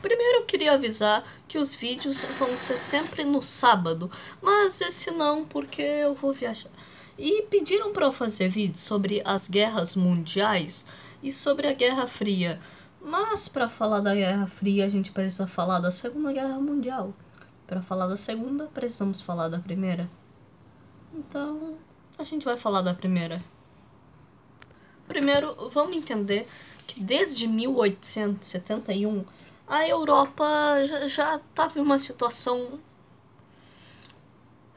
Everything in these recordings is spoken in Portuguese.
Primeiro eu queria avisar que os vídeos vão ser sempre no sábado, mas esse não, porque eu vou viajar. E pediram para eu fazer vídeos sobre as guerras mundiais e sobre a Guerra Fria. Mas para falar da Guerra Fria, a gente precisa falar da Segunda Guerra Mundial. Para falar da segunda, precisamos falar da primeira. Então, a gente vai falar da primeira. Primeiro, vamos entender que desde 1871 a Europa já estava em uma situação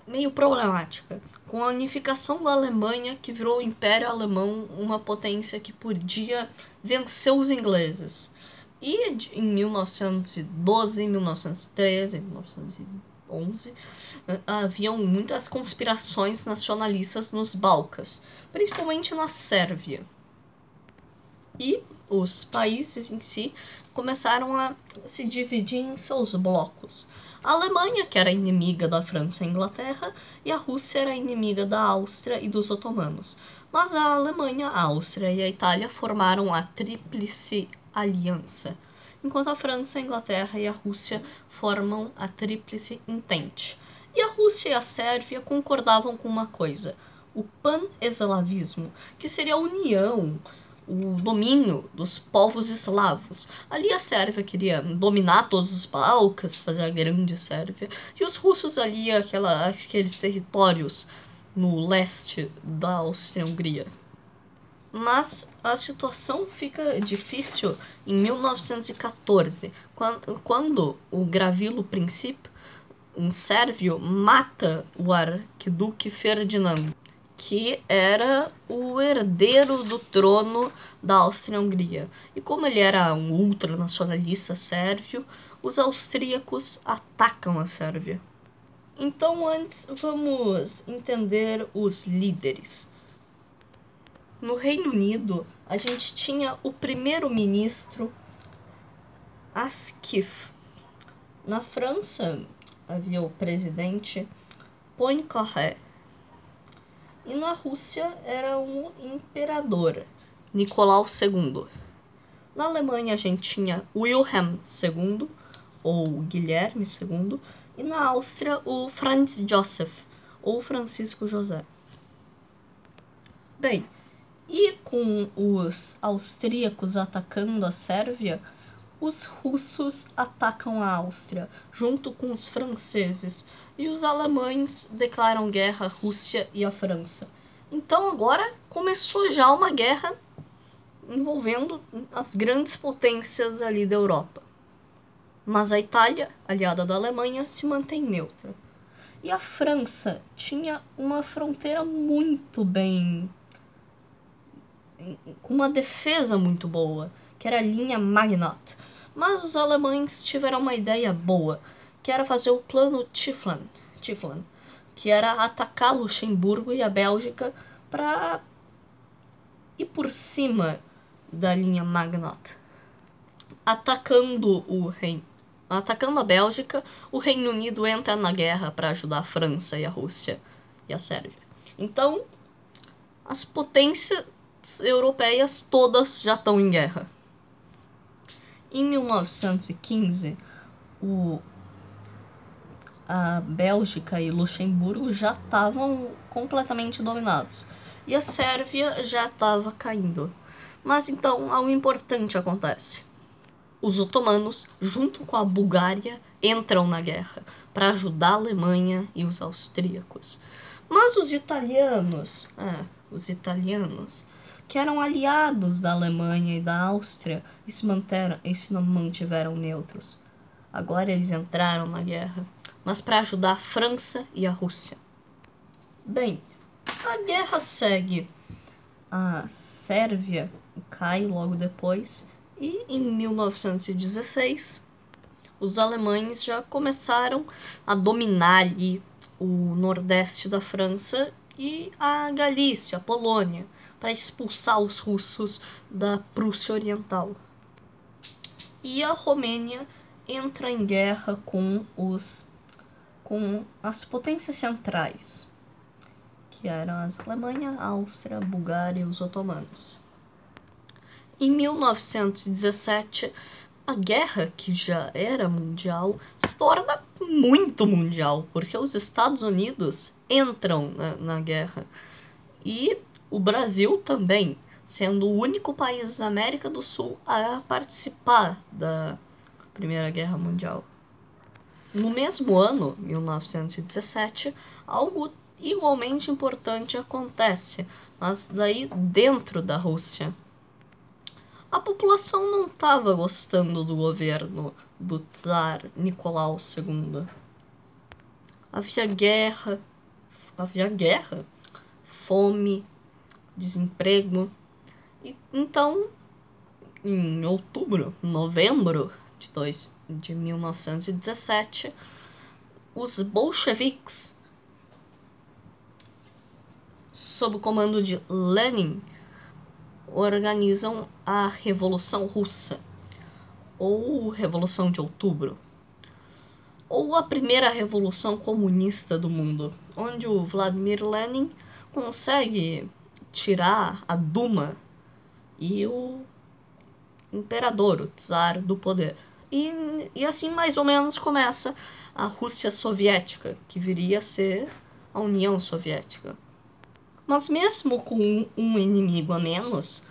meio problemática, com a unificação da Alemanha, que virou o Império Alemão, uma potência que podia vencer os ingleses. E em 1912, 1913, 1911, haviam muitas conspirações nacionalistas nos Balcãs, principalmente na Sérvia. E os países em si começaram a se dividir em seus blocos. A Alemanha, que era inimiga da França e Inglaterra, e a Rússia era inimiga da Áustria e dos otomanos. Mas a Alemanha, a Áustria e a Itália formaram a Tríplice Aliança, enquanto a França, a Inglaterra e a Rússia formam a Tríplice Entente. E a Rússia e a Sérvia concordavam com uma coisa: o pan-eslavismo, que seria a união, o domínio dos povos eslavos. Ali a Sérvia queria dominar todos os Balcãs, fazer a grande Sérvia, e os russos ali aqueles territórios no leste da Áustria-Hungria. Mas a situação fica difícil em 1914, quando o Gravilo Princip, um sérvio, mata o arquiduque Ferdinando, que era o herdeiro do trono da Áustria-Hungria. E como ele era um ultranacionalista sérvio, os austríacos atacam a Sérvia. Então antes vamos entender os líderes. No Reino Unido, a gente tinha o primeiro-ministro Asquith. Na França, havia o presidente Poincaré. E na Rússia era um imperador, Nicolau II. Na Alemanha a gente tinha Wilhelm II, ou Guilherme II, e na Áustria o Franz Joseph, ou Francisco José. Bem, e com os austríacos atacando a Sérvia, os russos atacam a Áustria, junto com os franceses, e os alemães declaram guerra à Rússia e à França. Então agora começou já uma guerra envolvendo as grandes potências ali da Europa. Mas a Itália, aliada da Alemanha, se mantém neutra. E a França tinha uma fronteira muito bem, com uma defesa muito boa, que era a linha Maginot. Mas os alemães tiveram uma ideia boa, que era fazer o plano Tiflin, que era atacar Luxemburgo e a Bélgica para ir por cima da linha Maginot. Atacando a Bélgica, o Reino Unido entra na guerra para ajudar a França e a Rússia e a Sérvia. Então, as potências europeias todas já estão em guerra. Em 1915, a Bélgica e Luxemburgo já estavam completamente dominados e a Sérvia já estava caindo. Mas então algo importante acontece. Os otomanos, junto com a Bulgária, entram na guerra para ajudar a Alemanha e os austríacos. Mas os italianos, que eram aliados da Alemanha e da Áustria e se mantiveram neutros. Agora eles entraram na guerra, mas para ajudar a França e a Rússia. Bem, a guerra segue. A Sérvia cai logo depois e em 1916 os alemães já começaram a dominar ali o nordeste da França e a Galícia, a Polônia, para expulsar os russos da Prússia Oriental. E a Romênia entra em guerra com as potências centrais, que eram a Alemanha, a Áustria, a Bulgária e os otomanos. Em 1917, a guerra, que já era mundial, se torna muito mundial, porque os Estados Unidos entram na guerra. E o Brasil também, sendo o único país da América do Sul a participar da Primeira Guerra Mundial. No mesmo ano, 1917, algo igualmente importante acontece, mas daí dentro da Rússia. A população não estava gostando do governo do Tsar Nicolau II. Havia guerra, fome, desemprego. E então, em novembro de 1917, os bolcheviques, sob o comando de Lenin, organizam a Revolução Russa, ou Revolução de Outubro, ou a primeira revolução comunista do mundo, onde o Vladimir Lenin consegue tirar a Duma e o imperador, o Tsar, do poder. E assim mais ou menos começa a Rússia Soviética, que viria a ser a União Soviética. Mas mesmo com um inimigo a menos,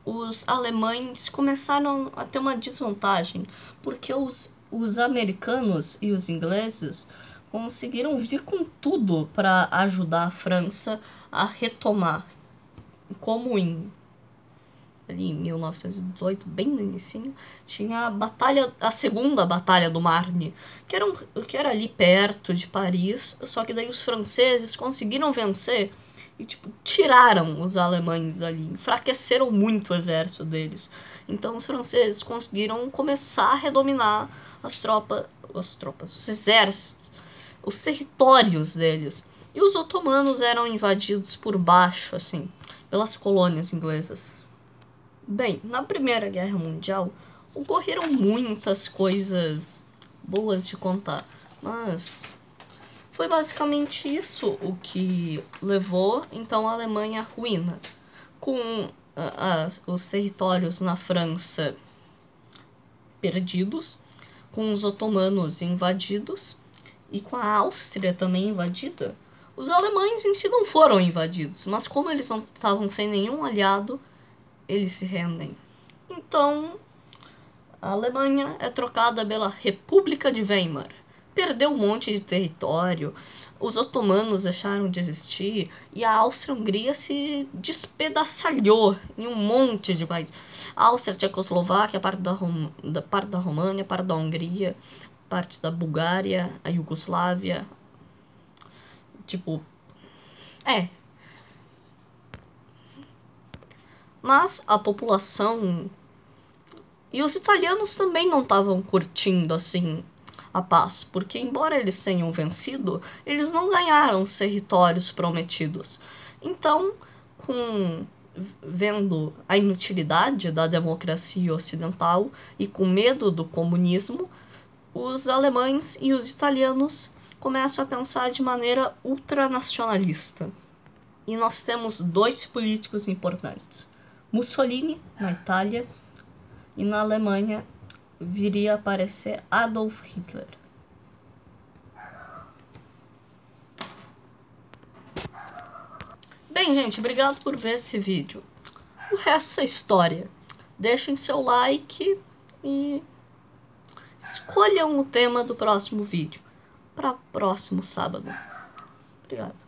os alemães começaram a ter uma desvantagem, porque os americanos e os ingleses conseguiram vir com tudo para ajudar a França a retomar. Como ali em 1918, bem no início, tinha a segunda batalha do Marne, que era ali perto de Paris, só que daí os franceses conseguiram vencer e tiraram os alemães ali, enfraqueceram muito o exército deles. Então os franceses conseguiram começar a redominar os exércitos, os territórios deles. E os otomanos eram invadidos por baixo, assim, pelas colônias inglesas. Bem, na Primeira Guerra Mundial ocorreram muitas coisas boas de contar, mas foi basicamente isso o que levou então a Alemanha à ruína, com os territórios na França perdidos, com os otomanos invadidos e com a Áustria também invadida. Os alemães em si não foram invadidos, mas como eles não estavam sem nenhum aliado, eles se rendem. Então, a Alemanha é trocada pela República de Weimar. Perdeu um monte de território, os otomanos deixaram de existir e a Áustria-Hungria se despedaçalhou em um monte de países. A Áustria, a Tchecoslováquia, parte da România, parte da Hungria, parte da Bulgária, a Iugoslávia. Mas a população e os italianos também não estavam curtindo assim a paz, porque embora eles tenham vencido, eles não ganharam os territórios prometidos. Então, vendo a inutilidade da democracia ocidental e com medo do comunismo, os alemães e os italianos começam a pensar de maneira ultranacionalista. E nós temos dois políticos importantes. Mussolini, na Itália, e na Alemanha viria a aparecer Adolf Hitler. Bem, gente, obrigado por ver esse vídeo. O resto é história. Deixem seu like e escolham o tema do próximo vídeo para próximo sábado. Obrigado.